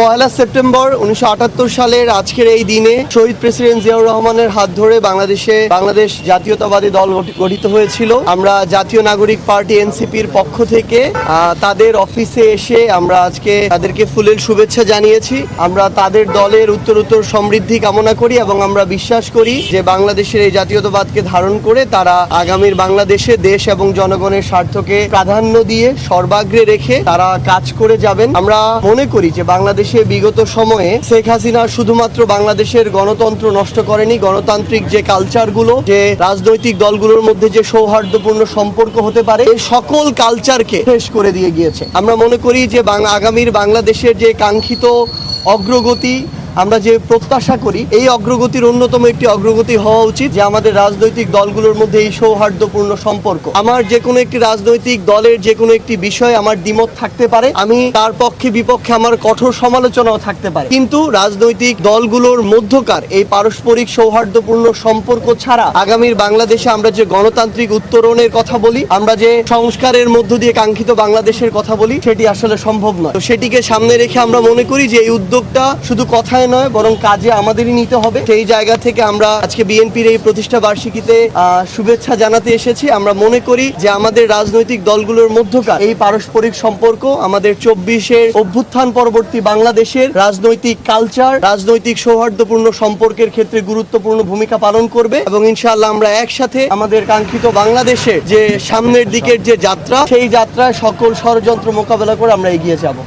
পয়লা September 1978 সালের আজকের এই দিনে শহীদ প্রেসিডেন্ট জিয়াউর রহমানের হাত ধরে বাংলাদেশ জাতীয়তাবাদী দল গঠিত হয়েছিল। আমরা জাতীয় নাগরিক পার্টি এনসিপির পক্ষ থেকে তাদের অফিসে এসে আমরা আজকে তাদেরকে ফুলেল শুভেচ্ছা জানিয়েছি। আমরা তাদের দলের উত্তরোত্তর সমৃদ্ধি কামনা করি এবং আমরা বিশ্বাস করি যে বাংলাদেশের এই জাতীয়তাবাদকে ধারণ করে তারা আগামীর বাংলাদেশে দেশ এবং জনগণের স্বার্থকে প্রাধান্য দিয়ে সর্বাগ্রে রেখে তারা কাজ করে যাবেন। আমরা মনে করি যে বাংলাদেশে বিগত সময়ে শেখ হাসিনা শুধুমাত্র বাংলাদেশের গণতন্ত্র নষ্ট করেনি, গণতান্ত্রিক যে কালচারগুলো, যে রাজনৈতিক দলগুলোর মধ্যে যে সৌহার্দ্যপূর্ণ সম্পর্ক হতে পারে, এই সকল কালচারকে শেষ করে দিয়ে গিয়েছে। আমরা মনে করি যে আগামীর বাংলাদেশের যে কাঙ্ক্ষিত অগ্রগতি আমরা যে প্রত্যাশা করি, এই অগ্রগতির অন্যতম একটি অগ্রগতি হওয়া উচিত যে আমাদের রাজনৈতিক দলগুলোর মধ্যে এই সৌহার্দ্যপূর্ণ সম্পর্ক। আমার যে কোনো একটি রাজনৈতিক দলের যে কোনো একটি বিষয়ে আমার দ্বিমত থাকতে পারে, আমি তার পক্ষে বিপক্ষে আমার কঠোর সমালোচনাও থাকতে পারে, কিন্তু রাজনৈতিক দলগুলোর মধ্যকার এই পারস্পরিক সৌহার্দ্যপূর্ণ সম্পর্ক ছাড়া আগামীর বাংলাদেশে আমরা যে গণতান্ত্রিক উত্তরণের কথা বলি, আমরা যে সংস্কারের মধ্য দিয়ে কাঙ্ক্ষিত বাংলাদেশের কথা বলি, সেটি আসলে সম্ভব নয়। তো সেটিকে সামনে রেখে আমরা মনে করি যে এই উদ্যোগটা শুধু কথায় নয় বরং কাজে আমাদেরই নিতে হবে। সেই জায়গা থেকে আমরা আজকে বিএনপির এই প্রতিষ্ঠা বার্ষিকীতে শুভেচ্ছা জানাতে এসেছি। আমরা মনে করি যে আমাদের রাজনৈতিক দলগুলোর মধ্যকার এই পারস্পরিক সম্পর্ক আমাদের 24-এর অভ্যুত্থান পরবর্তী বাংলাদেশের রাজনৈতিক কালচার, রাজনৈতিক সৌহার্দ্যপূর্ণ সম্পর্কের ক্ষেত্রে গুরুত্বপূর্ণ ভূমিকা পালন করবে এবং ইনশাআল্লাহ আমরা একসাথে আমাদের কাঙ্ক্ষিত বাংলাদেশের যে সামনের দিকের যে যাত্রা, সেই যাত্রায় সকল ষড়যন্ত্র মোকাবেলা করে আমরা এগিয়ে যাব।